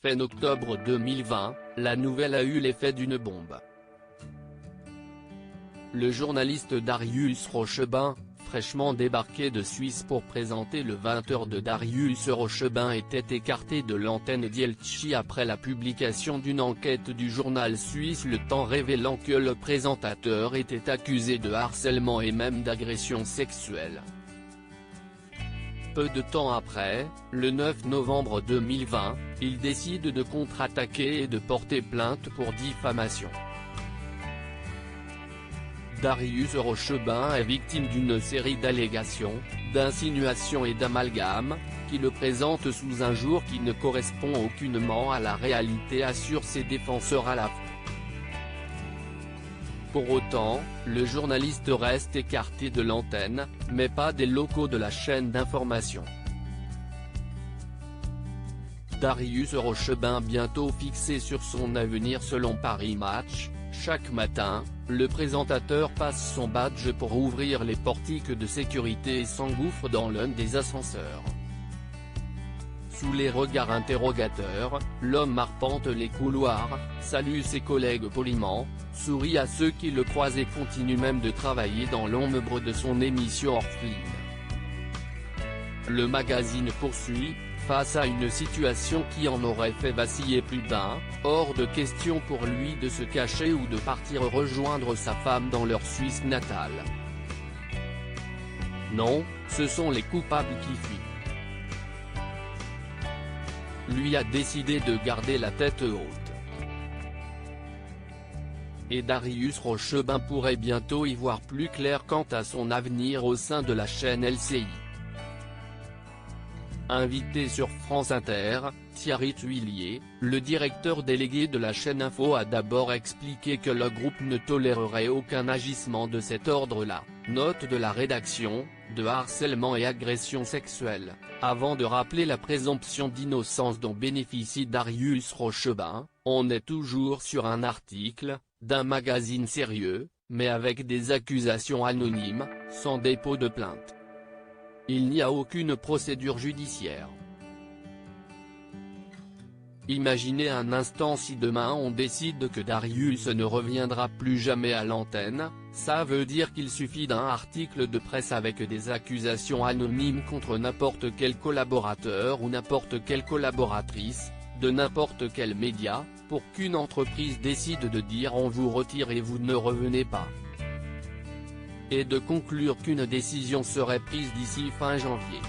Fin octobre 2020, la nouvelle a eu l'effet d'une bombe. Le journaliste Darius Rochebin, fraîchement débarqué de Suisse pour présenter le 20h de Darius Rochebin, était écarté de l'antenne d'Yeltchi après la publication d'une enquête du journal suisse Le Temps révélant que le présentateur était accusé de harcèlement et même d'agression sexuelle. Peu de temps après, le 9 novembre 2020, il décide de contre-attaquer et de porter plainte pour diffamation. Darius Rochebin est victime d'une série d'allégations, d'insinuations et d'amalgames, qui le présentent sous un jour qui ne correspond aucunement à la réalité, assurent ses défenseurs à la fin. Pour autant, le journaliste reste écarté de l'antenne, mais pas des locaux de la chaîne d'information. Darius Rochebin bientôt fixé sur son avenir selon Paris Match, chaque matin, le présentateur passe son badge pour ouvrir les portiques de sécurité et s'engouffre dans l'un des ascenseurs. Sous les regards interrogateurs, l'homme arpente les couloirs, salue ses collègues poliment, sourit à ceux qui le croisent et continue même de travailler dans l'ombre de son émission orpheline. Le magazine poursuit, face à une situation qui en aurait fait vaciller plus d'un, hors de question pour lui de se cacher ou de partir rejoindre sa femme dans leur Suisse natale. Non, ce sont les coupables qui fuient. Lui a décidé de garder la tête haute. Et Darius Rochebin pourrait bientôt y voir plus clair quant à son avenir au sein de la chaîne LCI. Invité sur France Inter, Thierry Tuillier, le directeur délégué de la chaîne Info, a d'abord expliqué que le groupe ne tolérerait aucun agissement de cet ordre-là, note de la rédaction, de harcèlement et agression sexuelle, avant de rappeler la présomption d'innocence dont bénéficie Darius Rochebin. On est toujours sur un article, d'un magazine sérieux, mais avec des accusations anonymes, sans dépôt de plainte. Il n'y a aucune procédure judiciaire. Imaginez un instant si demain on décide que Darius ne reviendra plus jamais à l'antenne, ça veut dire qu'il suffit d'un article de presse avec des accusations anonymes contre n'importe quel collaborateur ou n'importe quelle collaboratrice, de n'importe quel média, pour qu'une entreprise décide de dire on vous retire et vous ne revenez pas. Et de conclure qu'une décision serait prise d'ici fin janvier.